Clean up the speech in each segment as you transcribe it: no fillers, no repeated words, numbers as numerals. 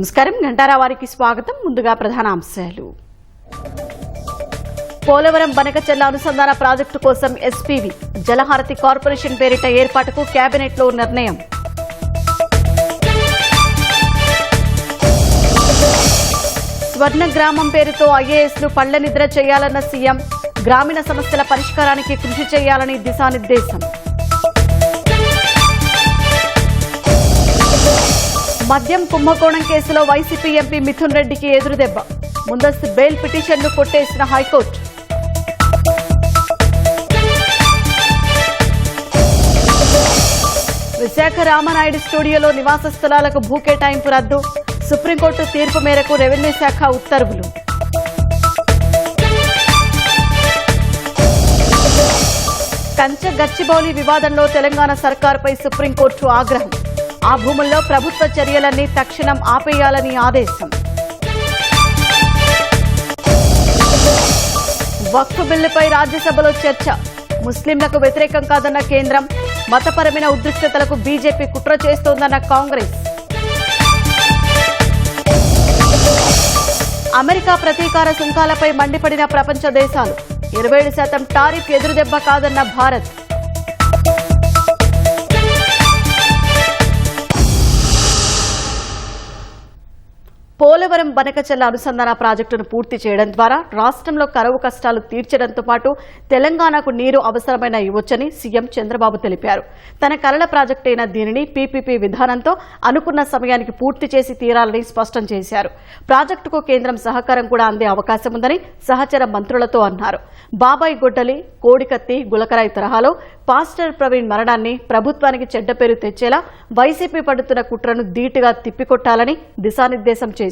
నమస్కారం. గంటారా వారికి స్వాగతం. ముందుగా ప్రధాన అంశాలు. పోలవరం బనకచెర్ల అనుసంధాన ప్రాజెక్టు కోసం ఎస్పీవీ జలహారతి కార్పొరేషన్ పేరిట ఏర్పాటుకు కేబినెట్లో నిర్ణయం. స్వర్ణ గ్రామం పేరుతో ఐఏఎస్ను పళ్ల నిద్ర చేయాలన్న సీఎం, గ్రామీణ సమస్యల పరిష్కారానికి కృషి చేయాలని దిశానిర్దేశం. మద్యం కుంభకోణం కేసులో వైసీపీ ఎంపీ మిథున్ రెడ్డికి ఎదురుదెబ్బ. ముందస్తు బెయిల్ పిటిషన్ను కొట్టేసిన హైకోర్టు. విశాఖ రామనాయుడు స్టూడియోలో నివాస స్థలాలకు భూ కేటాయింపు రద్దు. సుప్రీంకోర్టు తీర్పు మేరకు రెవెన్యూ శాఖ ఉత్తర్వులు. కంచె గచ్చిబౌలి వివాదంలో తెలంగాణ సర్కారుపై సుప్రీంకోర్టు ఆగ్రహం. ఆ భూముల్లో ప్రభుత్వ చర్యలన్నీ తక్షణం ఆపేయాలని ఆదేశం. వక్ఫ్ బిల్లుపై రాజ్యసభలో చర్చ. ముస్లింలకు వ్యతిరేకం కాదన్న కేంద్రం, మతపరమైన ఉద్రిక్తతలకు బీజేపీ కుట్ర చేస్తోందన్న కాంగ్రెస్. అమెరికా ప్రతీకార సుంకాలపై మండిపడిన ప్రపంచ దేశాలు. 27% టారిఫ్ ఎదురుదెబ్బ కాదన్న భారత్. పోలవరం బనకచెర్ల అనుసంధాన ప్రాజెక్టును పూర్తి చేయడం ద్వారా రాష్ట్రంలో కరువు కష్టాలు తీర్చడంతో పాటు తెలంగాణకు నీరు అవసరమైన ఇవ్వొచ్చని సీఎం చంద్రబాబు తెలిపారు. తన కలల ప్రాజెక్టు అయిన దీనిని పీపీపీ విధానంతో అనుకున్న సమయానికి పూర్తి చేసి తీరాలని స్పష్టం చేశారు. ప్రాజెక్టుకు కేంద్రం సహకారం కూడా అందే అవకాశం ఉందని సహచర మంత్రులతో అన్నారు. బాబాయ్ గొడ్డలి, కోడికత్తి, గులకరాయి తరహాలో పాస్టర్ ప్రవీణ్ మరణాన్ని ప్రభుత్వానికి చెడ్డ పేరు తెచ్చేలా వైసీపీ పడుతున్న కుట్రను ధీటుగా తిప్పికొట్టాలని దిశానిర్దేశం చేశారు.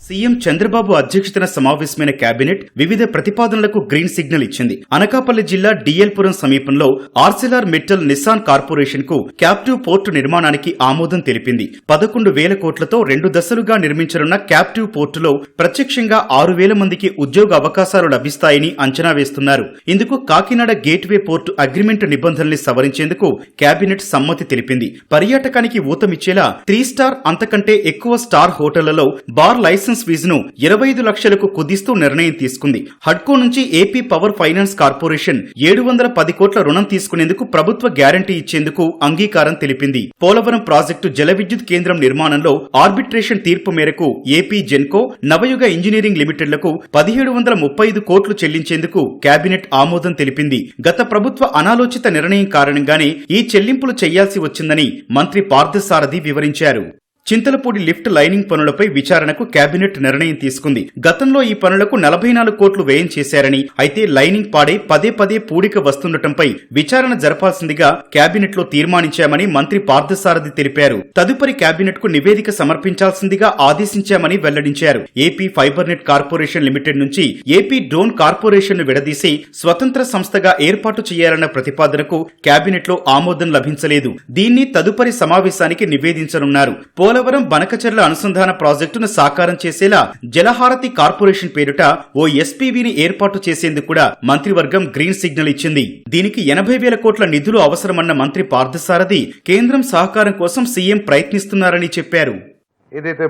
సీఎం చంద్రబాబు అధ్యక్షతన సమావేశమైన కేబినెట్ వివిధ ప్రతిపాదనలకు గ్రీన్ సిగ్నల్ ఇచ్చింది. అనకాపల్లి జిల్లా డిఎల్పురం సమీపంలో ఆర్సిలార్ మెటల్ నిస్సాన్ కార్పొరేషన్ కు క్యాప్టివ్ పోర్టు నిర్మాణానికి ఆమోదం తెలిపింది. 11,000 కోట్లతో 2 దశలుగా నిర్మించనున్న క్యాప్టివ్ పోర్టులో ప్రత్యక్షంగా 6,000 మందికి ఉద్యోగ అవకాశాలు లభిస్తాయని అంచనా వేస్తున్నారు. ఇందుకు కాకినాడ గేట్వే పోర్టు అగ్రిమెంట్ నిబంధనల్ని సవరించేందుకు కేబినెట్ సమ్మతి తెలిపింది. పర్యాటకానికి ఊతమిచ్చేలా 3 స్టార్ అంతకంటే ఎక్కువ స్టార్ హోటళ్లలో బార్ లైసెన్స్ ఫీజును 25 లక్షలకు కుదిస్తూ నిర్ణయం తీసుకుంది. హడ్కో నుంచి ఏపీ పవర్ ఫైనాన్స్ కార్పొరేషన్ 710 కోట్ల రుణం తీసుకునేందుకు ప్రభుత్వ గ్యారంటీ ఇచ్చేందుకు అంగీకారం తెలిపింది. పోలవరం ప్రాజెక్టు జల విద్యుత్ కేంద్రం నిర్మాణంలో ఆర్బిట్రేషన్ తీర్పు మేరకు ఏపీ జెన్కో, నవయుగ ఇంజనీరింగ్ లిమిటెడ్లకు 1735 కోట్లు చెల్లించేందుకు కేబినెట్ ఆమోదం తెలిపింది. గత ప్రభుత్వ అనాలోచిత నిర్ణయం కారణంగానే ఈ చెల్లింపులు చేయాల్సి వచ్చిందని మంత్రి పార్థసారథి వివరించారు. చింతలపూడి లిఫ్ట్ లైనింగ్ పనులపై విచారణకు కేబినెట్ నిర్ణయం తీసుకుంది. గతంలో ఈ పనులకు 44 కోట్లు వ్యయం చేశారని, అయితే లైనింగ్ పాడై పదే పూడిక వస్తుండటంపై విచారణ జరపాల్సిందిగా కేబినెట్ లో తీర్మానించామని మంత్రి పార్థసారథి తెలిపారు. తదుపరి కేబినెట్ కు నివేదిక సమర్పించాల్సిందిగా ఆదేశించామని వెల్లడించారు. AP fibre net corporation limited నుంచి ఏపీ డ్రోన్ కార్పొరేషన్ ను విడదీసి స్వతంత్ర సంస్థగా ఏర్పాటు చేయాలన్న ప్రతిపాదనకు కేబినెట్ లో ఆమోదం లభించలేదు. దీన్ని తదుపరి సమావేశానికి నివేదించనున్నారు. పోలవరం బనకచెర్ల అనుసంధాన ప్రాజెక్టును సాకారం చేసేలా జలహారతి కార్పొరేషన్ పేరిట ఓ ఎస్పీవీని ఏర్పాటు చేసేందుకు కూడా మంత్రివర్గం గ్రీన్ సిగ్నల్ ఇచ్చింది. దీనికి 80,000 కోట్ల నిధులు అవసరమన్న మంత్రి పార్థసారథి కేంద్రం సహకారం కోసం సీఎం ప్రయత్నిస్తున్నారని చెప్పారు. ఏదైతే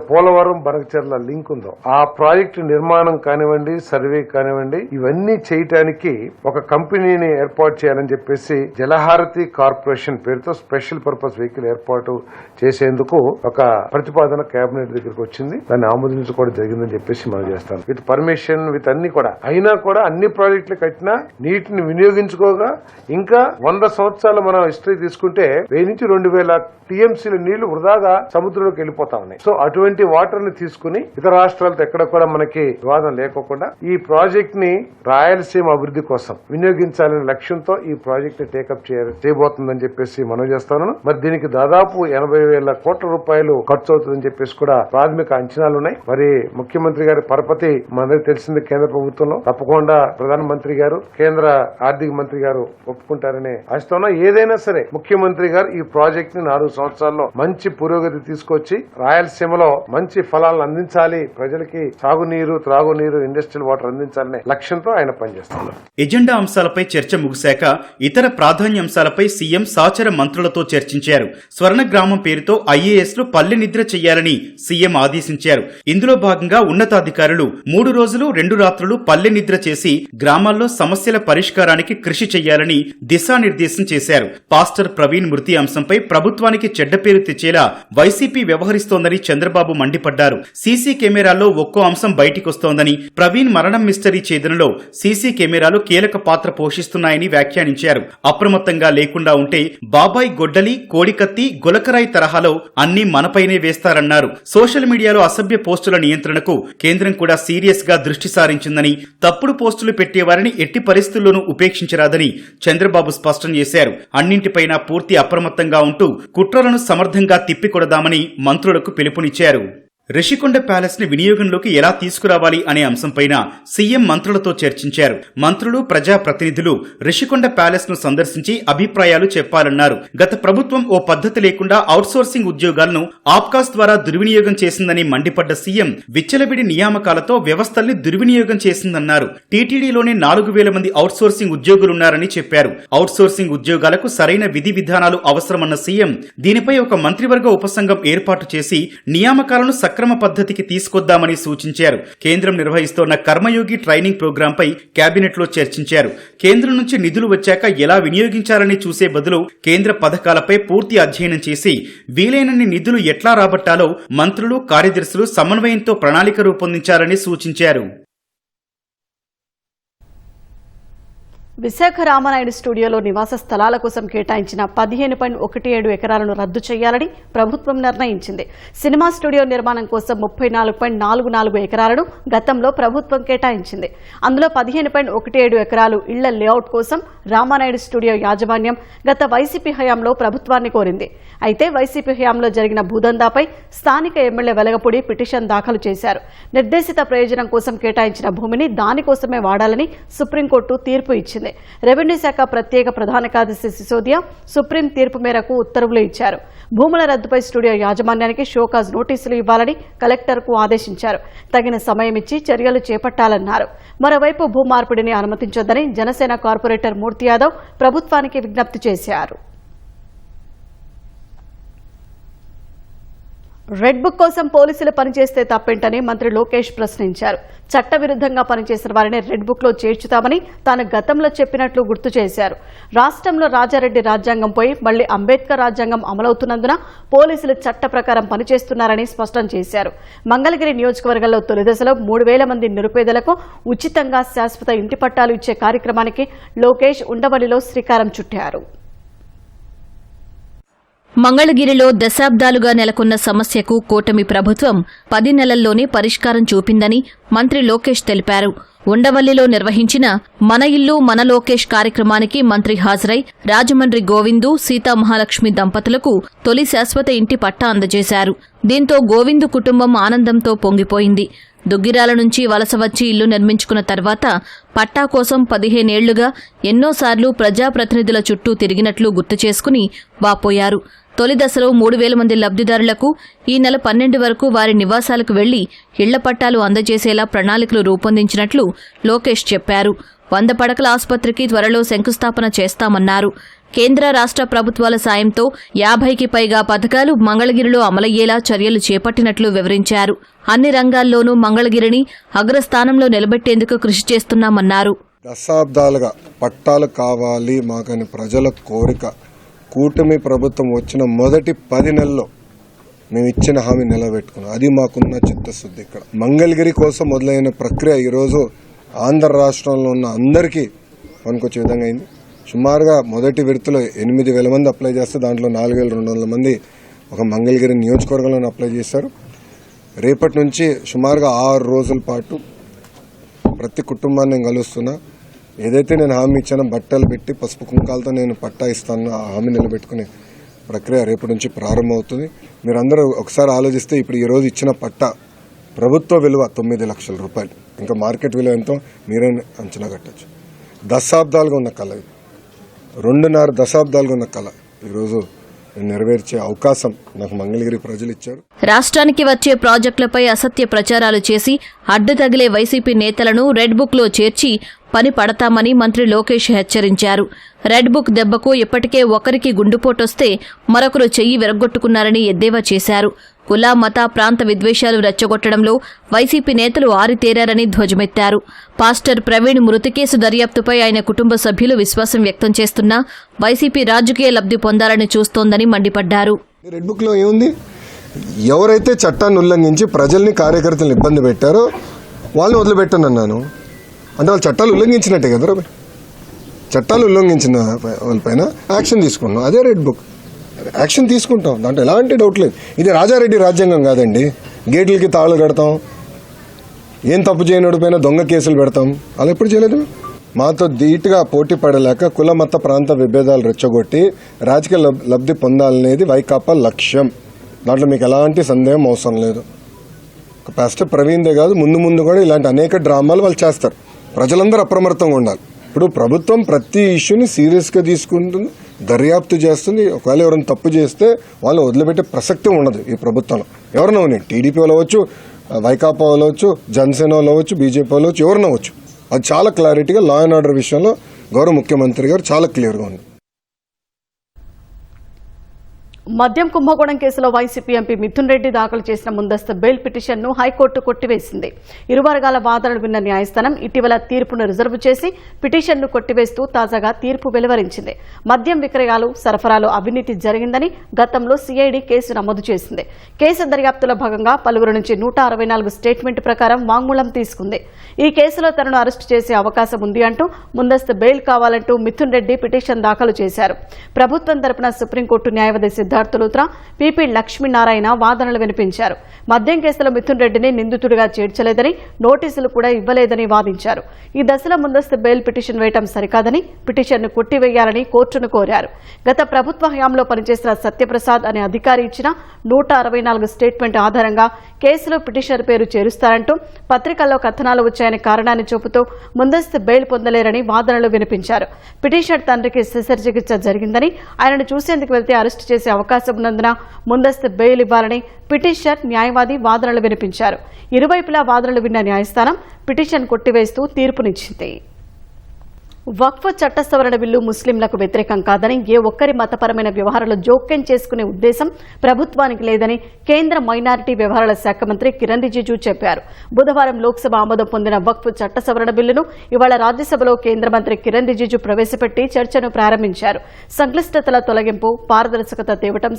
పోలవరం బనకచెర్ల లింక్ ఉందో ఆ ప్రాజెక్టు నిర్మాణం కానివ్వండి, సర్వే కానివ్వండి, ఇవన్నీ చేయటానికి ఒక కంపెనీని ఏర్పాటు చేయాలని చెప్పేసి జలహారతి కార్పొరేషన్ పేరుతో స్పెషల్ పర్పస్ వెహికల్ ఏర్పాటు చేసేందుకు ఒక ప్రతిపాదన కేబినెట్ దగ్గరకు వచ్చింది. దాన్ని ఆమోదించుకోవడం జరిగిందని చెప్పేసి మనం చేస్తాం. విత్ పర్మిషన్ విత్ అన్ని కూడా అయినా కూడా అన్ని ప్రాజెక్టులు కట్టినా నీటిని వినియోగించుకోగా ఇంకా 100 సంవత్సరాలు మనం హిస్టరీ తీసుకుంటే 1000 నుంచి 2000 టీఎంసీల నీళ్లు వృధాగా సముద్రంలోకి వెళ్ళిపోతా ఉన్నాయి. సో అటువంటి వాటర్ ని తీసుకుని ఇతర రాష్ట్రాలతో ఎక్కడ కూడా మనకి వివాదం లేకోకుండా ఈ ప్రాజెక్ట్ ని రాయలసీమ అభివృద్ధి కోసం వినియోగించాలనే లక్ష్యంతో ఈ ప్రాజెక్ట్ ని టేకప్ చేయబోతుందని చెప్పేసి మనం చేస్తాను. మరి దీనికి దాదాపు 80,000 కోట్ల రూపాయలు ఖర్చు అవుతుందని చెప్పేసి కూడా ప్రాథమిక అంచనాలు ఉన్నాయి. మరి ముఖ్యమంత్రి గారి పరపతి మనందరికీ తెలిసింది. కేంద్ర ప్రభుత్వంలో తప్పకుండా ప్రధానమంత్రి గారు, కేంద్ర ఆర్థిక మంత్రి గారు ఒప్పుకుంటారని ఆశిస్తున్నా. ఏదైనా సరే ముఖ్యమంత్రి గారు ఈ ప్రాజెక్ట్ ని 4 సంవత్సరాల్లో మంచి పురోగతి తీసుకొచ్చి రాయలసీమలో మంచి ఫలాలను అందించాలి, ప్రజలకి సాగునీరు, త్రాగునీరు, ఇండస్ట్రియల్ వాటర్ అందించాలనే లక్ష్యంతో ఆయన పనిచేస్తున్నారు. ఎజెండా అంశాలపై చర్చ ముగిశాక ఇతర ప్రాధాన్యాంశాలపై సీఎం సహచర మంత్రులతో చర్చించారు. స్వర్ణ గ్రామం పేరుతో ఐఏఎస్లు పల్లె నిద్ర చేయాలని సీఎం ఆదేశించారు. ఇందులో భాగంగా ఉన్నతాధికారులు 3 రోజులు 2 రాత్రులు పల్లె నిద్ర చేసి గ్రామాల్లో సమస్యల పరిష్కారానికి కృషి చేయాలని దిశానిర్దేశం చేశారు. పాస్టర్ ప్రవీణ్ మృతి అంశంపై ప్రభుత్వానికి చెడ్డ పేరు తెచ్చేలా వైసీపీ వ్యవహరిస్తోందని చంద్రబాబు మండిపడ్డారు. సీసీ కెమెరాల్లో ఒక్కో అంశం బయటికొస్తోందని, ప్రవీణ్ మరణం మిస్టరీ ఛేదనలో సీసీ కెమెరాలు కీలక పాత్ర పోషిస్తున్నాయని వ్యాఖ్యానించారు. అప్రమత్తంగా లేకుండా ఉంటే బాబాయ్ గొడ్డలి, కోడికత్తి, గులకరాయి తరహాలో అన్ని మనపైనే వేస్తారన్నారు. సోషల్ మీడియాలో అసభ్య పోస్టుల నియంత్రణకు కేంద్రం కూడా సీరియస్ గా దృష్టి సారించిందని, తప్పుడు పోస్టులు పెట్టేవారిని ఎట్టి పరిస్థితుల్లోనూ ఉపేక్షించరాదని చంద్రబాబు స్పష్టం చేశారు. అన్నింటిపైనా పూర్తి అప్రమత్తంగా ఉంటూ కుట్రలను సమర్థంగా తిప్పికొడదామని మంత్రులకు పిలుపునిచ్చారు. రిషికొండ ప్యాలెస్ ని వినియోగంలోకి ఎలా తీసుకురావాలి అనే అంశంపైన సీఎం మంత్రులతో చర్చించారు. మంత్రులు, ప్రజాప్రతినిధులు రిషికొండ ప్యాలెస్ ను సందర్శించి అభిప్రాయాలు చెప్పాలన్నారు. గత ప్రభుత్వం ఓ పద్ధతి లేకుండా అవుట్సోర్సింగ్ ఉద్యోగాలను ఆప్కాస్ ద్వారా దుర్వినియోగం చేసిందని మండిపడ్డ సీఎం విచ్చలవిడి నియామకాలతో వ్యవస్థల్ని దుర్వినియోగం చేసిందన్నారు. టీటీడీలోనే 4,000 మంది అవుట్సోర్సింగ్ ఉద్యోగులున్నారని చెప్పారు. అవుట్సోర్సింగ్ ఉద్యోగాలకు సరైన విధి విధానాలు అవసరమన్న సీఎం దీనిపై ఒక మంత్రివర్గ ఉపసంఘం ఏర్పాటు చేసి నియామకాలను సక్రమ పద్ధతికి తీసుకొద్దామని సూచించారు. కేంద్రం నిర్వహిస్తోన్న కర్మయోగి ట్రైనింగ్ ప్రోగ్రాంపై కేబినెట్ లో చర్చించారు. కేంద్రం నుంచి నిధులు వచ్చాక ఎలా వినియోగించాలని చూసే బదులు కేంద్ర పథకాలపై పూర్తి అధ్యయనం చేసి వీలైనన్ని నిధులు ఎట్లా రాబట్టాలో మంత్రులు, కార్యదర్శులు సమన్వయంతో ప్రణాళిక రూపొందించాలని సూచించారు. విశాఖ రామానాయుడు స్టూడియోలో నివాస స్థలాల కోసం కేటాయించిన 15.17 ఎకరాలను రద్దు చేయాలని ప్రభుత్వం నిర్ణయించింది. సినిమా స్టూడియో నిర్మాణం కోసం 34.44 ఎకరాలను గతంలో ప్రభుత్వం కేటాయించింది. అందులో 15.17 ఎకరాలు ఇళ్ల లేఅవుట్ కోసం రామానాయుడు స్టూడియో యాజమాన్యం గత వైసీపీ హయాంలో ప్రభుత్వాన్ని కోరింది. అయితే వైసీపీ హయాంలో జరిగిన భూదందాపై స్థానిక ఎమ్మెల్యే వెలగపూడి పిటిషన్ దాఖలు చేశారు. నిర్దేశిత ప్రయోజనం కోసం కేటాయించిన భూమిని దానికోసమే వాడాలని సుప్రీంకోర్టు తీర్పు ఇచ్చింది. రెవెన్యూ శాఖ ప్రత్యేక ప్రధాన కార్యదర్శి సిసోదియా సుప్రీం తీర్పు మేరకు ఉత్తర్వులు ఇచ్చారు. భూముల రద్దుపై స్టూడియో యాజమాన్యానికి షోకాజ్ నోటీసులు ఇవ్వాలని కలెక్టర్కు ఆదేశించారు. తగిన సమయం ఇచ్చి చర్యలు చేపట్టాలన్నారు. మరోవైపు భూ మార్పిడిని అనుమతించొద్దని జనసేన కార్పొరేటర్ మూర్తి యాదవ్ ప్రభుత్వానికి విజ్ఞప్తి చేశారు. రెడ్ బుక్ కోసం పోలీసులు పనిచేస్తే తప్పేంటని మంత్రి లోకేష్ ప్రశ్నించారు. చట్టవిరుద్ధంగా పనిచేసిన వారిని రెడ్ బుక్ లో చేర్చుతామని తాను గతంలో చెప్పినట్లు గుర్తు చేశారు. రాష్ట్రంలో రాజారెడ్డి రాజ్యాంగం పోయి మళ్లీ అంబేద్కర్ రాజ్యాంగం అమలవుతున్నందున పోలీసులు చట్ట ప్రకారం పనిచేస్తున్నారని స్పష్టం చేశారు. మంగళగిరి నియోజకవర్గంలో తొలిదశలో 3,000 మంది నిరుపేదలకు ఉచితంగా శాశ్వత ఇంటి పట్టాలు ఇచ్చే కార్యక్రమానికి లోకేష్ ఉండవల్లిలో శ్రీకారం చుట్టారు. మంగళగిరిలో దశాబ్దాలుగా నెలకొన్న సమస్యకు కూటమి ప్రభుత్వం 10 నెలల్లోనే పరిష్కారం చూపిందని మంత్రి లోకేష్ తెలిపారు. ఉండవల్లిలో నిర్వహించిన మన ఇల్లు మన లోకేష్ కార్యక్రమానికి మంత్రి హాజరై రాజమండ్రి గోవిందు, సీతామహాలక్ష్మి దంపతులకు తొలి శాశ్వత ఇంటి పట్టా అందజేశారు. దీంతో గోవిందు కుటుంబం ఆనందంతో పొంగిపోయింది. దుగ్గిరాల నుంచి వలస వచ్చి ఇల్లు నిర్మించుకున్న తర్వాత పట్టా కోసం 15 ఏళ్లుగా ఎన్నోసార్లు ప్రజాప్రతినిధుల చుట్టూ తిరిగినట్లు గుర్తు చేసుకుని వాపోయారు. తొలి దశలో 3,000 మంది లబ్ధిదారులకు ఈ నెల 12 వరకు వారి నివాసాలకు వెళ్లి ఇళ్ల పట్టాలు అందజేసేలా ప్రణాళికలు రూపొందించినట్లు లోకేష్ చెప్పారు. 100 పడకల ఆసుపత్రికి త్వరలో శంకుస్థాపన చేస్తామన్నారు. కేంద్ర రాష్ట్ర ప్రభుత్వాల సాయంతో 50కి పైగా పథకాలు మంగళగిరిలో అమలయ్యేలా చర్యలు చేపట్టినట్లు వివరించారు. అన్ని రంగాల్లోనూ మంగళగిరిని అగ్రస్థానంలో నిలబెట్టేందుకు కృషి చేస్తున్నామన్నారు. దశాబ్దాలుగా పట్టాలు కావాలి మాకని ప్రజల కోరిక. కూటమి ప్రభుత్వం వచ్చిన మొదటి 10 నెలల్లో మేము ఇచ్చిన హామీ నిలబెట్టుకున్నాం. అది మాకున్న చిత్తశుద్ధి. ఇక్కడ మంగళగిరి కోసం మొదలైన ప్రక్రియ ఈరోజు ఆంధ్ర రాష్ట్రంలో ఉన్న అందరికీ పనికొచ్చే విధంగా అయింది. సుమారుగా మొదటి విడతలో 8,000 మంది అప్లై చేస్తే దాంట్లో 4,200 మంది ఒక మంగళగిరి నియోజకవర్గంలో అప్లై చేశారు. రేపటి నుంచి సుమారుగా 6 రోజుల పాటు ప్రతి కుటుంబాన్ని నేను కలుస్తున్నా. ఏదైతే నేను హామీ ఇచ్చానో బట్టలు పెట్టి పసుపు కుంకాలతో నేను పట్టా ఇస్తాను, ఆ హామీ నిలబెట్టుకునే ప్రక్రియ రేపటి నుంచి ప్రారంభమవుతుంది. మీరందరూ ఒకసారి ఆలోచిస్తే ఇప్పుడు ఈరోజు ఇచ్చిన పట్టా ప్రభుత్వ విలువ 9 లక్షల రూపాయలు. ఇంకా మార్కెట్ విలువ ఎంతో మీరే అంచనా కట్టచ్చు. దశాబ్దాలుగా ఉన్న కళ, 2.5 దశాబ్దాలుగా ఉన్న కళ ఈరోజు నెరవేర్చే అవకాశం నాకు మంగళగిరి ప్రజలు ఇచ్చారు. రాష్ట్రానికి వచ్చే ప్రాజెక్టులపై అసత్య ప్రచారాలు చేసి అడ్డు తగిలే వైసీపీ నేతలను రెడ్ బుక్లో చేర్చి పని పడతామని మంత్రి లోకేష్ హెచ్చరించారు. రెడ్ బుక్ దెబ్బకు ఇప్పటికే ఒకరికి గుండుపోటొస్తే మరొకరు చెయ్యి విరగ్గొట్టుకున్నారని ఎద్దేవా చేశారు. కుల మత ప్రాంత విద్వేషాలు రెచ్చగొట్టడంలో వైసీపీ నేతలు ఆరితేరారని ధ్వజమెత్తారు. పాస్టర్ ప్రవీణ్ మృతి కేసు దర్యాప్తుపై ఆయన కుటుంబ సభ్యులు విశ్వాసం వ్యక్తం చేస్తున్నా వైసీపీ రాజకీయ లబ్ధి పొందాలని చూస్తోందని మండిపడ్డారు. రెడ్ బుక్ లో ఏముంది? ఎవరైతే చట్టాన్ని ఉల్లంఘించి ప్రజల్ని కార్యకర్తలను ఇబ్బంది పెట్టారో వాళ్ళని వదిలిపెట్టనన్నాను. అంటే వాళ్ళు చట్టాలు ఉల్లంఘించినట్టే కదా. చట్టాలు ఉల్లంఘించిన వాళ్ళపైన యాక్షన్ తీసుకున్నాం. అదే రెడ్ బుక్. యాక్షన్ తీసుకుంటాం, దాంట్లో ఎలాంటి డౌట్ లేదు. ఇది రాజారెడ్డి రాజ్యాంగం కాదండి. గేట్లకి తాళాలు కడతాం, ఏం తప్పు చేయనోడి పైన దొంగ కేసులు పెడతాం. అలా ఎప్పుడు చేయలేదు. మాతో ధీటుగా పోటీ పడలేక కుల మత ప్రాంత విభేదాలు రెచ్చగొట్టి రాజకీయ లబ్ధి పొందాలనేది వైకాపా లక్ష్యం. దాంట్లో మీకు ఎలాంటి సందేహం అవసరం లేదు. పాస్టర్ ప్రవీణ్దే కాదు, ముందు ముందు కూడా ఇలాంటి అనేక డ్రామాలు వాళ్ళు చేస్తారు. ప్రజలందరూ అప్రమత్తంగా ఉండాలి. ఇప్పుడు ప్రభుత్వం ప్రతి ఇష్యూని సీరియస్గా తీసుకుంటుంది, దర్యాప్తు చేస్తుంది. ఒకవేళ ఎవరైనా తప్పు చేస్తే వాళ్ళు వదిలిపెట్టే ప్రసక్తి ఉండదు ఈ ప్రభుత్వంలో. ఎవరైనా ఉన్నాయి, టీడీపీ వాళ్ళు అవ్వచ్చు, వైకాపా వాళ్ళు అవ్వచ్చు, జనసేన వాళ్ళు అవ్వచ్చు, బీజేపీ వాళ్ళు అవ్వచ్చు, ఎవరైనా అవ్వచ్చు. అది చాలా క్లారిటీగా లా అండ్ ఆర్డర్ విషయంలో గౌరవ ముఖ్యమంత్రి గారు చాలా క్లియర్గా ఉంది. మద్యం కుంభకోణం కేసులో వైసీపీ ఎంపీ మిథున్ రెడ్డి దాఖలు చేసిన ముందస్తు బెయిల్ పిటిషన్ను హైకోర్టు కొట్టివేసింది. ఇరు వర్గాల వాదనలు విన్న న్యాయస్థానం ఇటీవల తీర్పును రిజర్వ్ చేసి పిటిషన్ను కొట్టివేస్తూ తాజాగా తీర్పు వెలువరించింది. మద్యం విక్రయాలు, సరఫరాలో అవినీతి జరిగిందని గతంలో సిఐడి కేసు నమోదు చేసింది. కేసు దర్యాప్తులో భాగంగా పలువురు నుంచి 164 స్టేట్మెంట్ ప్రకారం వాంగ్మూలం తీసుకుంది. ఈ కేసులో తనను అరెస్టు చేసే అవకాశం ఉంది అంటూ ముందస్తు బెయిల్ కావాలంటూ మిథున్ రెడ్డి పిటిషన్ దాఖలు చేశారు. ప్రభుత్వం తరపున సుప్రీంకోర్టు న్యాయవాది సిద్ధార్థ లూత్రా, పిపి లక్ష్మీనారాయణ వాదనలు వినిపించారు. మద్యం కేసులో మిథున్ రెడ్డిని నిందితుడిగా చేర్చలేదని, నోటీసులు కూడా ఇవ్వలేదని వాదించారు. ఈ దశలో ముందస్తు బెయిల్ పిటిషన్ వేయడం సరికాదని, పిటిషన్ను కొట్టివేయాలని కోర్టును కోరారు. గత ప్రభుత్వ హయాంలో పనిచేసిన సత్యప్రసాద్ అనే అధికారి ఇచ్చిన 164 స్టేట్మెంట్ ఆధారంగా కేసులో పిటిషనర్ పేరు చేరుస్తారంటూ పత్రికల్లో కథనాలు వచ్చాయనే కారణాన్ని చూపుతూ ముందస్తు బెయిల్ పొందలేరని వాదనలు వినిపించారు. పిటిషనర్ తండ్రికి శస్త్రచికిత్స జరిగిందని, ఆయనను చూసేందుకు వెళ్తే అరెస్టు చేసే అవకాశం ఉన్నందున ముందస్తు బెయిల్ ఇవ్వాలని పిటిషనర్ న్యాయవాది వాదనలు వినిపించారు. ఇరువైపులా వాదనలు విన్న న్యాయస్థానం పిటిషన్ కొట్టివేస్తూ తీర్పునిచ్చింది. వక్ఫ్ చట్ట సవరణ బిల్లు ముస్లింలకు వ్యతిరేకం కాదని, ఏ ఒక్కరి మతపరమైన వ్యవహారాలు జోక్యం చేసుకునే ఉద్దేశం ప్రభుత్వానికి లేదని కేంద్ర మైనారిటీ వ్యవహారాల శాఖ మంత్రి కిరణ్ రిజిజు చెప్పారు. బుధవారం లోక్సభ ఆమోదం పొందిన వక్ఫ్ చట్ట సవరణ బిల్లును ఇవాళ రాజ్యసభలో కేంద్ర మంత్రి కిరణ్ రిజిజు ప్రవేశపెట్టి చర్చను ప్రారంభించారు. సంక్లిష్టతల తొలగింపు, పారదర్శకత తేవటం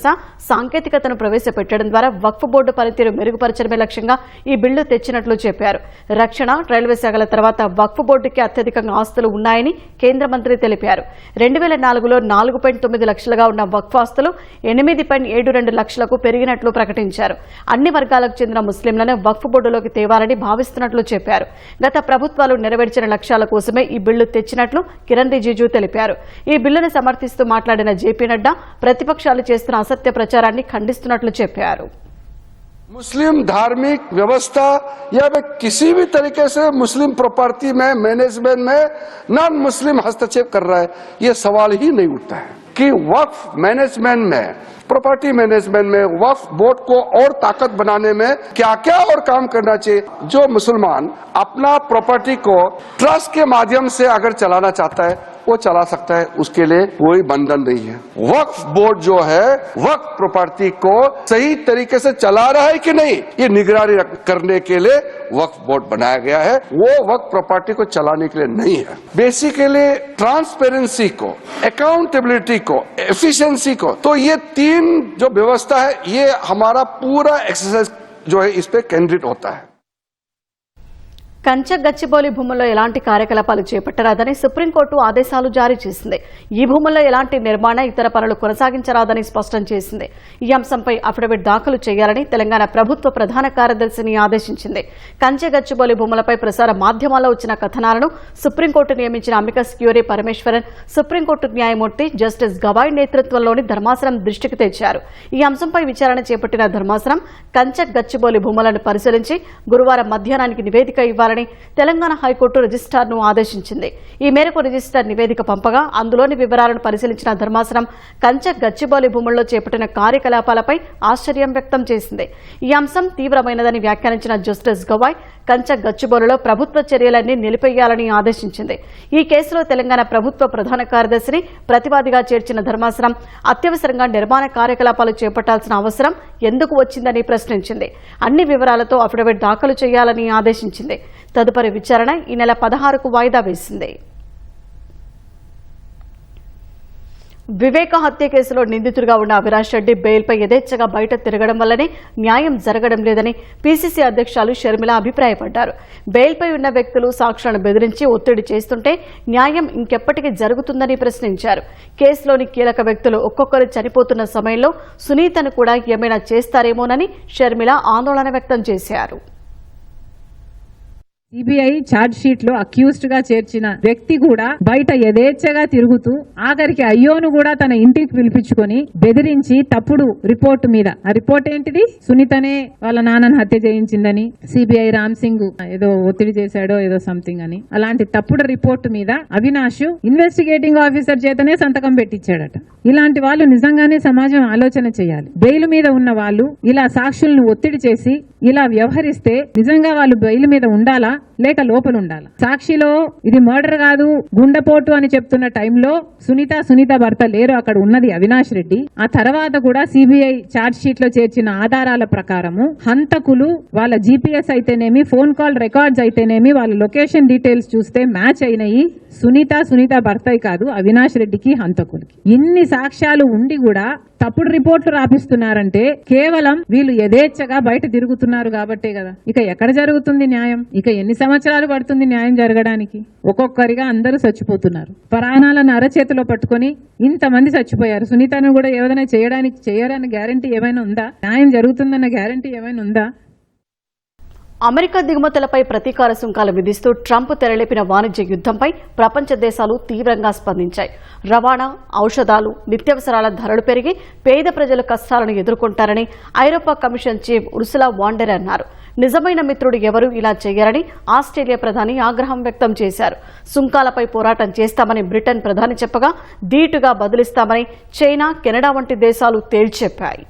సాంకేతికతను ప్రవేశపెట్టడం ద్వారా వక్ఫ్ బోర్డు పనితీరు మెరుగుపరచడమే లక్ష్యంగా ఈ బిల్లు తెచ్చినట్లు చెప్పారు. రక్షణ, రైల్వే శాఖల తర్వాత వక్ఫ్ బోర్డుకి అత్యధికంగా ఆస్తులు ఉన్నాయని కేంద్ర మంత్రి తెలిపారు. 2004లో 4.9 లక్షలుగా ఉన్న వక్ఫ్ ఆస్తులు 8.72 లక్షలకు పెరిగినట్లు ప్రకటించారు. అన్ని వర్గాలకు చెందిన ముస్లింలను వక్ఫ్ బోర్డులోకి తేవాలని భావిస్తున్నట్లు చెప్పారు. గత ప్రభుత్వాలు నెరవేర్చిన లక్ష్యాల కోసమే ఈ బిల్లు తెచ్చినట్లు కిరణ్ రిజిజు తెలిపారు. ఈ బిల్లును సమర్థిస్తూ మాట్లాడిన జేపీ నడ్డా ప్రతిపక్షాలు చేస్తున్న అసత్య ప్రచారాన్ని ఖండిస్తున్నట్లు చెప్పారు. मुस्लिम धार्मिक व्यवस्था या किसी भी तरीके से मुस्लिम प्रॉपर्टी में मैनेजमेंट में नॉन मुस्लिम हस्तक्षेप कर रहा है, ये सवाल ही नहीं उठता है कि वक्फ मैनेजमेंट में, प्रॉपर्टी मैनेजमेंट में, वक्फ बोर्ड को और ताकत बनाने में क्या क्या और काम करना चाहिए. जो मुसलमान अपना प्रॉपर्टी को ट्रस्ट के माध्यम से अगर चलाना चाहता है वो चला सकता है, उसके लिए कोई बंधन नहीं है. वक्फ बोर्ड जो है वक्फ प्रॉपर्टी को सही तरीके से चला रहा है कि नहीं, ये निगरानी करने के लिए वक्फ बोर्ड बनाया गया है. वो वक्फ प्रॉपर्टी को चलाने के लिए नहीं है. बेसिकली ट्रांसपेरेंसी को, अकाउंटेबिलिटी को, एफिशिएंसी को, तो ये 3 जो व्यवस्था है ये हमारा पूरा एक्सरसाइज जो है इस पे केंद्रित होता है. కంచె గచ్చిబౌలి భూముల్లో ఎలాంటి కార్యకలాపాలు చేపట్టరాదని సుప్రీంకోర్టు ఆదేశాలు జారీ చేసింది. ఈ భూముల్లో ఎలాంటి నిర్మాణ, ఇతర పనులు కొనసాగించరాదని స్పష్టం చేసింది. ఈ అంశంపై అఫిడవిట్ దాఖలు చేయాలని తెలంగాణ ప్రభుత్వ ప్రధాన కార్యదర్శిని ఆదేశించింది. కంచె గచ్చిబౌలి భూములపై ప్రసార మాధ్యమాల్లో వచ్చిన కథనాలను సుప్రీంకోర్టు నియమించిన అమికస్ క్యూరీ పరమేశ్వరన్, సుప్రీంకోర్టు న్యాయమూర్తి జస్టిస్ గవాయ్ నేతృత్వంలోని ధర్మాసనం దృష్టికి తెచ్చారు. ఈ అంశంపై విచారణ చేపట్టిన ధర్మాసనం కంచె గచ్చిబౌలి భూములను పరిశీలించి గురువారం మధ్యాహ్నానికి నివేదిక ఇవ్వాలని చేయాలని తెలంగాణ హైకోర్టు రిజిస్ట్రార్ను ఆదేశించింది. ఈ మేరకు రిజిస్ట్రార్ నివేదిక పంపగా అందులోని వివరాలను పరిశీలించిన ధర్మాసనం కంచె గచ్చిబౌలి భూముల్లో చేపట్టిన కార్యకలాపాలపై ఆశ్చర్యం వ్యక్తం చేసింది. ఈ అంశం తీవ్రమైనదని వ్యాఖ్యానించిన జస్టిస్ గవాయ్ కంచె గచ్చిబౌలిలో ప్రభుత్వ చర్యలన్నీ నిలిపేయాలని ఆదేశించింది. ఈ కేసులో తెలంగాణ ప్రభుత్వ ప్రధాన కార్యదర్శిని ప్రతివాదిగా చేర్చిన ధర్మాసనం అత్యవసరంగా నిర్మాణ కార్యకలాపాలు చేపట్టాల్సిన అవసరం ఎందుకు వచ్చిందని ప్రశ్నించింది. అన్ని వివరాలతో అఫిడవిట్ దాఖలు చేయాలని ఆదేశించింది. తదుపరి విచారణ ఈ నెల 16కు వాయిదా వేసింది. వివేక హత్య కేసులో నిందితుడిగా ఉన్న అవినాష్ రెడ్డి బెయిల్పై యథేచ్ఛగా బయట తిరగడం వల్లనే న్యాయం జరగడం లేదని పీసీసీ అధ్యక్షులు షర్మిల అభిప్రాయపడ్డారు. బెయిల్పై ఉన్న వ్యక్తులు సాక్షులను బెదిరించి ఒత్తిడి చేస్తుంటే న్యాయం ఇంకెప్పటికీ జరుగుతుందని ప్రశ్నించారు. కేసులోని కీలక వ్యక్తులు ఒక్కొక్కరు చనిపోతున్న సమయంలో సునీతను కూడా ఏమైనా చేస్తారేమోనని షర్మిల ఆందోళన వ్యక్తం చేశారు. సిబిఐ ఛార్జ్ షీట్ లో అక్యూజ్డ్ గా చేర్చిన వ్యక్తి కూడా బయట యథేచ్ఛగా తిరుగుతూ ఆఖరికి అయ్యోను కూడా తన ఇంటికి పిలిపించుకొని బెదిరించి తప్పుడు రిపోర్టు మీద, ఆ రిపోర్ట్ ఏంటిది, సునీతనే వాళ్ళ నాన్నను హత్య చేయించిందని, సిబిఐ రామ్ సింగ్ ఏదో ఒత్తిడి చేశాడో ఏదో సంథింగ్ అని, అలాంటి తప్పుడు రిపోర్టు మీద అవినాష్ ఇన్వెస్టిగేటింగ్ ఆఫీసర్ చేతనే సంతకం పెట్టించాడట. ఇలాంటి వాళ్ళు నిజంగానే సమాజం ఆలోచన చేయాలి. బెయిల్ మీద ఉన్న వాళ్ళు ఇలా సాక్షులను ఒత్తిడి చేసి ఇలా వ్యవహరిస్తే నిజంగా వాళ్ళు బెయిల్ మీద ఉండాలా లేక లోపల ఉండాలా? సాక్షిలో ఇది మర్డర్ కాదు గుండెపోటు అని చెప్తున్న టైంలో సునీత భర్త లేరు, అక్కడ ఉన్నది అవినాష్ రెడ్డి. ఆ తర్వాత కూడా సిబిఐ ఛార్జ్ షీట్ లో చేర్చిన ఆధారాల ప్రకారము హంతకులు వాళ్ళ జీపీఎస్ అయితేనేమి, ఫోన్ కాల్ రికార్డ్స్ అయితేనేమి, వాళ్ళ లొకేషన్ డీటెయిల్స్ చూస్తే మ్యాచ్ అయినాయి. సునీత భర్త కాదు, అవినాష్ రెడ్డికి హంతకులకి. ఇన్ని సాక్ష్యాలు ఉండి కూడా తప్పుడు రిపోర్ట్లు రాపిస్తున్నారంటే కేవలం వీళ్ళు యథేచ్ఛగా బయట తిరుగుతున్నారు కాబట్టే కదా. ఇక ఎక్కడ జరుగుతుంది న్యాయం? ఇక ఎన్ని సంవత్సరాలు పడుతుంది న్యాయం జరగడానికి? ఒక్కొక్కరిగా అందరూ చచ్చిపోతున్నారు. ప్రాణాలను అరచేతిలో పట్టుకొని ఇంతమంది చచ్చిపోయారు. సునీతను కూడా ఏదైనా చేయడానికి గ్యారంటీ ఏమైనా ఉందా? న్యాయం జరుగుతుందన్న గ్యారంటీ ఏమైనా ఉందా? అమెరికా దిగుమతులపై ప్రతీకార సుంకాలు విధిస్తూ ట్రంప్ తెరలేపిన వాణిజ్య యుద్ధంపై ప్రపంచ దేశాలు తీవ్రంగా స్పందించాయి. రవాణా, ఔషధాలు, నిత్యావసరాల ధరలు పెరిగి పేద ప్రజలు కష్టాలను ఎదుర్కొంటారని ఐరోపా commission chief Ursula van der అన్నారు. నిజమైన మిత్రుడు ఎవరూ ఇలా చేయరని ఆస్ట్రేలియా ప్రధాని ఆగ్రహం వ్యక్తం చేశారు. సుంకాలపై పోరాటం చేస్తామని బ్రిటన్ ప్రధాని చెప్పగా ధీటుగా బదులిస్తామని చైనా, కెనడా వంటి దేశాలు తేల్చెప్పాయి.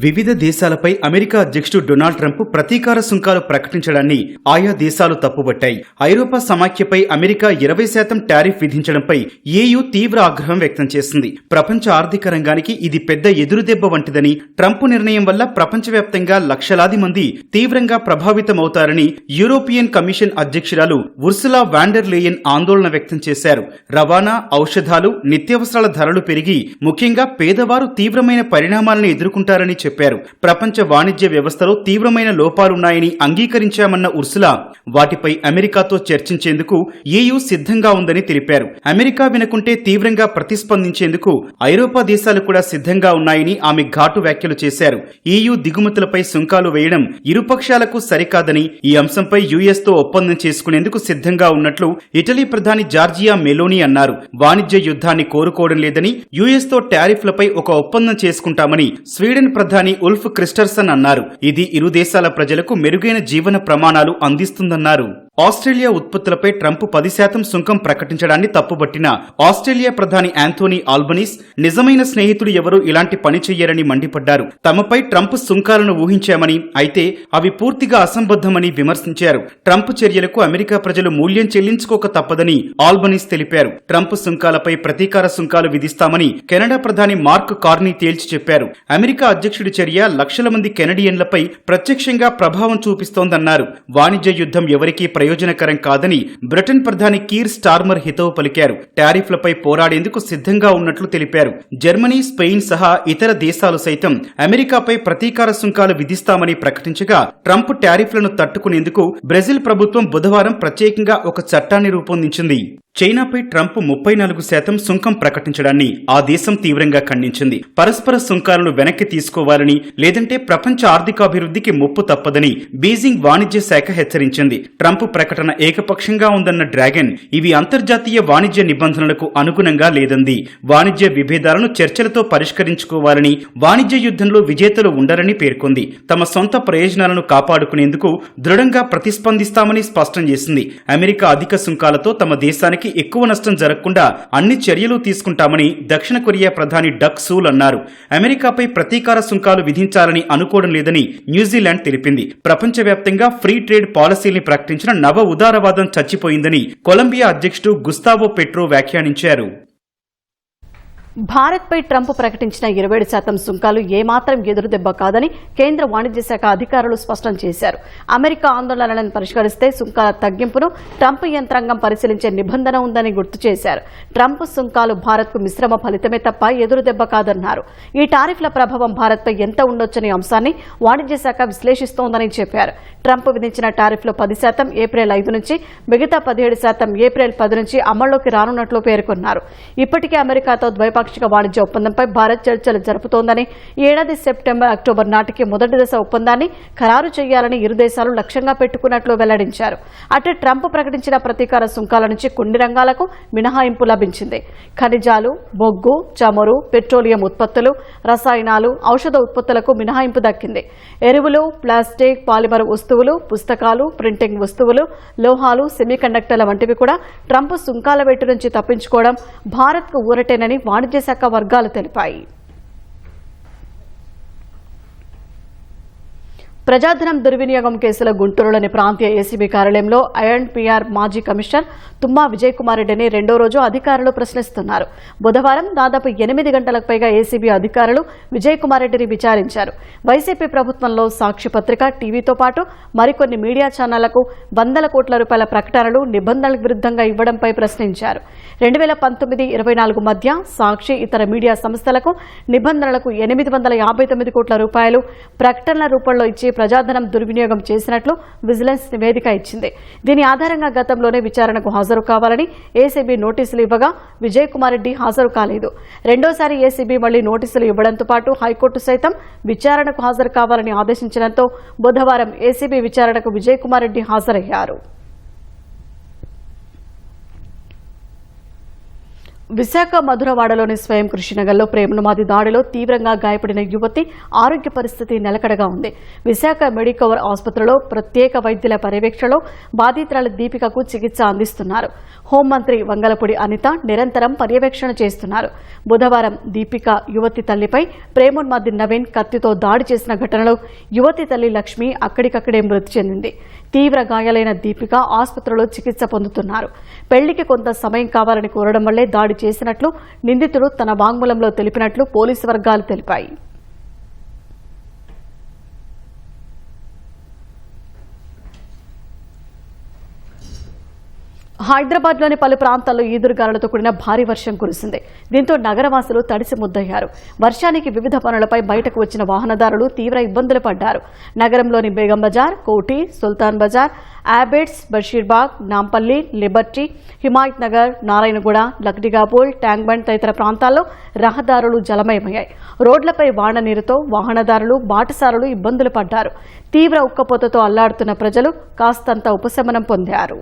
వివిధ దేశాలపై అమెరికా అధ్యక్షుడు డొనాల్డ్ ట్రంప్ ప్రతీకార సుంకాలు ప్రకటించడాన్ని ఆయా దేశాలు తప్పుబట్టాయి. ఐరోపా సమాఖ్యపై అమెరికా 20% టారిఫ్ విధించడంపై ఏయూ తీవ్ర ఆగ్రహం వ్యక్తం చేసింది. ప్రపంచ ఆర్థిక రంగానికి ఇది పెద్ద ఎదురుదెబ్బ వంటిదని, ట్రంప్ నిర్ణయం వల్ల ప్రపంచవ్యాప్తంగా లక్షలాది మంది తీవ్రంగా ప్రభావితమవుతారని యూరోపియన్ కమిషన్ అధ్యక్షురాలు ఉర్సులా వాన్ డెర్ లేయన్ ఆందోళన వ్యక్తం చేశారు. రవాణా, ఔషధాలు, నిత్యావసరాల ధరలు పెరిగి ముఖ్యంగా పేదవారు తీవ్రమైన పరిణామాలను ఎదుర్కొంటారని చెప్పారు. ప్రపంచ వాణిజ్య వ్యవస్థలో తీవ్రమైన లోపాలున్నాయని అంగీకరించామన్న ఉర్సులా వాటిపై అమెరికాతో చర్చించేందుకు ఏయూ సిద్ధంగా ఉందని తెలిపారు. అమెరికా వినకుంటే తీవ్రంగా ప్రతిస్పందించేందుకు ఐరోపా దేశాలు కూడా సిద్ధంగా ఉన్నాయని ఆమె ఘాటు వ్యాఖ్యలు చేశారు. ఏయూ దిగుమతులపై సుంకాలు వేయడం ఇరుపక్షాలకు సరికాదని, ఈ అంశంపై యుఎస్ తో ఒప్పందం చేసుకునేందుకు సిద్ధంగా ఉన్నట్లు ఇటలీ ప్రధాని జార్జియా మెలోనీ అన్నారు. వాణిజ్య యుద్ధాన్ని కోరుకోవడం లేదని, యుఎస్ తో టారిఫ్లపై ఒక ఒప్పందం చేసుకుంటామని స్వీడన్ ప్రధాని ఉల్ఫ్ క్రిస్టర్సన్ అన్నారు. ఇది ఇరు దేశాల ప్రజలకు మెరుగైన జీవన ప్రమాణాలు అందిస్తుందన్నారు. ఆస్ట్రేలియా ఉత్పత్తులపై ట్రంప్ 10% సుంకం ప్రకటించడాన్ని తప్పుబట్టిన ఆస్ట్రేలియా ప్రధాని యాంథోనీ ఆల్బనీస్ నిజమైన స్నేహితుడు ఎవరూ ఇలాంటి పని చెయ్యరని మండిపడ్డారు. తమపై ట్రంప్ సుంకాలను ఊహించామని, అయితే అవి పూర్తిగా అసంబద్ధమని విమర్శించారు. ట్రంప్ చర్యలకు అమెరికా ప్రజలు మూల్యం చెల్లించుకోక తప్పదని ఆల్బనీస్ తెలిపారు. ట్రంప్ సుంకాలపై ప్రతీకార సుంకాలు విధిస్తామని కెనడా ప్రధాని మార్క్ కార్నీ తేల్చి చెప్పారు. అమెరికా అధ్యక్షుడి చర్య లక్షల మంది కెనడియన్లపై ప్రత్యక్షంగా ప్రభావం చూపిస్తోందన్నారు. వాణిజ్య యుద్ధం ఎవరికీ ప్రయోజనకరం కాదని బ్రిటన్ ప్రధాని కీర్ స్టార్మర్ హితవు పలికారు. టారిఫ్లపై పోరాడేందుకు సిద్ధంగా ఉన్నట్లు తెలిపారు. జర్మనీ, స్పెయిన్ సహా ఇతర దేశాలు సైతం అమెరికాపై ప్రతీకార సుంకాలు విధిస్తామని ప్రకటించగా ట్రంప్ టారిఫ్లను తట్టుకునేందుకు బ్రెజిల్ ప్రభుత్వం బుధవారం ప్రత్యేకంగా ఒక చట్టాన్ని రూపొందించింది. చైనాపై ట్రంప్ 34% సుంకం ప్రకటించడాన్ని ఆ దేశం తీవ్రంగా ఖండించింది. పరస్పర సుంకాలను వెనక్కి తీసుకోవాలని, లేదంటే ప్రపంచ ఆర్థికాభివృద్ధికి ముప్పు తప్పదని బీజింగ్ వాణిజ్య శాఖ హెచ్చరించింది. ట్రంప్ ప్రకటన ఏకపక్షంగా ఉందన్న డ్రాగన్ ఇవి అంతర్జాతీయ వాణిజ్య నిబంధనలకు అనుగుణంగా లేదంది. వాణిజ్య విభేదాలను చర్చలతో పరిష్కరించుకోవాలని, వాణిజ్య యుద్ధంలో విజేతలు ఉండరని పేర్కొంది. తమ సొంత ప్రయోజనాలను కాపాడుకునేందుకు దృఢంగా ప్రతిస్పందిస్తామని స్పష్టం చేసింది. అమెరికా అధిక సుంకాలతో తమ దేశానికి ఎక్కువ నష్టం జరగకుండా అన్ని చర్యలు తీసుకుంటామని దక్షిణ కొరియా ప్రధాని డక్ సూల్ అన్నారు. అమెరికాపై ప్రతీకార సుంకాలు విధించాలని అనుకోవడం లేదని న్యూజిలాండ్ తెలిపింది. ప్రపంచవ్యాప్తంగా ఫ్రీ ట్రేడ్ పాలసీల్ని ప్రకటించిన నవ ఉదారవాదం చచ్చిపోయిందని కొలంబియా అధ్యక్షుడు గుస్తావో పెట్రో వ్యాఖ్యానించారు. భారత్పై ట్రంప్ ప్రకటించిన 27% సుంకాలు ఏమాత్రం ఎదురుదెబ్బ కాదని కేంద్ర వాణిజ్య శాఖ అధికారులు స్పష్టం చేశారు. అమెరికా ఆందోళనలను పరిష్కరిస్తే సుంకాల తగ్గింపును ట్రంప్ యంత్రాంగం పరిశీలించే నిబంధన ఉందని గుర్తు చేశారు. ట్రంప్ సుంకాలు భారత్కు మిశ్రమ ఫలితమే తప్ప ఎదురుదెబ్బ కాదన్నారు. ఈ టారిఫ్ల ప్రభావం భారత్పై ఎంత ఉండొచ్చనే అంశాన్ని వాణిజ్య శాఖ విశ్లేషిస్తోందని చెప్పారు. ట్రంప్ విధించిన టారిఫ్లో 10% ఏప్రిల్ 5 నుంచి, మిగతా 17% ఏప్రిల్ 10 నుంచి అమల్లోకి రానున్నట్లు పేర్కొన్నారు. ఇప్పటికే అమెరికాతో ద్వైపాక్షిక వాణిజ్య ఒప్పందంపై భారత్ చర్చలు జరుపుతోందని, ఈ ఏడాది సెప్టెంబర్, అక్టోబర్ నాటికి మొదటి దశ ఒప్పందాన్ని ఖరారు చేయాలని ఇరు దేశాలు లక్ష్యంగా పెట్టుకున్నట్లు వెల్లడించారు. అటు ట్రంప్ ప్రకటించిన ప్రతీకార సుంకాల నుంచి కొన్ని రంగాలకు మినహాయింపు లభించింది. ఖనిజాలు, బొగ్గు, చమురు, పెట్రోలియం ఉత్పత్తులు, రసాయనాలు, ఔషధ ఉత్పత్తులకు మినహాయింపు దక్కింది. ఎరువులు, ప్లాస్టిక్, పాలిమర్ వస్తువులు, పుస్తకాలు, ప్రింటింగ్ వస్తువులు, లోహాలు, సెమీకండక్టర్ల వంటివి కూడా ట్రంప్ సుంకాల వేటు నుంచి తప్పించుకోవడం భారత్కు ఊరటేనని వాణిజ్య శాఖ వర్గాలు తెలిపాయి. ప్రజాధనం దుర్వినియోగం కేసులో గుంటూరులోని ప్రాంతీయ ఏసీబీ కార్యాలయంలో ఐఎన్పీఆర్ మాజీ కమిషనర్ తుమ్మా విజయ్ కుమార్ రెడ్డిని రెండో రోజు అధికారులు ప్రశ్నిస్తున్నారు. బుధవారం దాదాపు 8 గంటలకు పైగా ఏసీబీ అధికారులు విజయ్ కుమార్ రెడ్డిని విచారించారు. వైసీపీ ప్రభుత్వంలో సాక్షి పత్రిక, టీవీతో పాటు మరికొన్ని మీడియా ఛానళ్లకు 100 కోట్ల రూపాయల ప్రకటనలు నిబంధనలకు విరుద్ధంగా ఇవ్వడంపై ప్రశ్నించారు. 2019-24 మధ్య సాక్షి, ఇతర మీడియా సంస్థలకు నిబంధనలకు 859 కోట్ల రూపాయలు ప్రకటనల రూపంలో ఇచ్చి ప్రజాధనం దుర్వినియోగం చేసినట్లు విజిలెన్స్ నివేదిక ఇచ్చింది. దీని ఆధారంగా గతంలోనే విచారణకు హాజరు కావాలని ఏసీబీ నోటీసులు ఇవ్వగా విజయ్ కుమార్ రెడ్డి హాజరు కాలేదు. రెండోసారి ఏసీబీ మళ్లీ నోటీసులు ఇవ్వడంతో పాటు హైకోర్టు సైతం విచారణకు హాజరు కావాలని ఆదేశించడంతో బుధవారం ఏసీబీ విచారణకు విజయ్ కుమార్ రెడ్డి హాజరయ్యారు. విశాఖ మధురవాడలోని స్వయం కృషినగర్లో ప్రేమనుమాది దాడిలో తీవ్రంగా గాయపడిన యువతి ఆరోగ్య పరిస్థితి నిలకడగా ఉంది. విశాఖ మెడికవర్ ఆసుపత్రిలో ప్రత్యేక వైద్యుల పర్యవేక్షణలో బాధితురాలు దీపికకు చికిత్స అందిస్తున్నారు. హోంమంత్రి వంగలపూడి అనిత నిరంతరం పర్యవేక్షణ చేస్తున్నారు. బుధవారం దీపిక యువతి తల్లిపై ప్రేమోన్మాది నవీన్ కత్తితో దాడి చేసిన ఘటనలో యువతి తల్లి లక్ష్మి అక్కడికక్కడే మృతి చెందింది. తీవ్ర గాయాలైన దీపిక ఆసుపత్రిలో చికిత్స పొందుతున్నారు. పెళ్లికి కొంత సమయం కావాలని కోరడం వల్లే దాడి చేసినట్లు నిందితుడు తన వాంగ్మూలంలో తెలిపినట్లు పోలీసు వర్గాలు తెలిపాయి. హైదరాబాద్లోని పలు ప్రాంతాల్లో ఈదురుగాలులతో కూడిన భారీ వర్షం కురిసింది. దీంతో నగరవాసులు తడిసి ముద్దయ్యారు. వర్షానికి వివిధ పనులపై బయటకు వచ్చిన వాహనదారులు తీవ్ర ఇబ్బందులు పడ్డారు. నగరంలోని బేగం బజార్, కోటి, సుల్తాన్ బజార్, ఆబెట్స్, బషీర్బాగ్, నాంపల్లి, లిబర్టీ, హిమాయత్ నగర్, నారాయణగూడ, లక్డిగాపూల్, ట్యాంక్ బండ్ తదితర ప్రాంతాల్లో రహదారులు జలమయమయ్యాయి. రోడ్లపై వాన నీరుతో వాహనదారులు, బాటసారులు ఇబ్బందులు పడ్డారు. తీవ్ర ఉక్కపోతతో అల్లాడుతున్న ప్రజలు కాస్తంత ఉపశమనం పొందారు.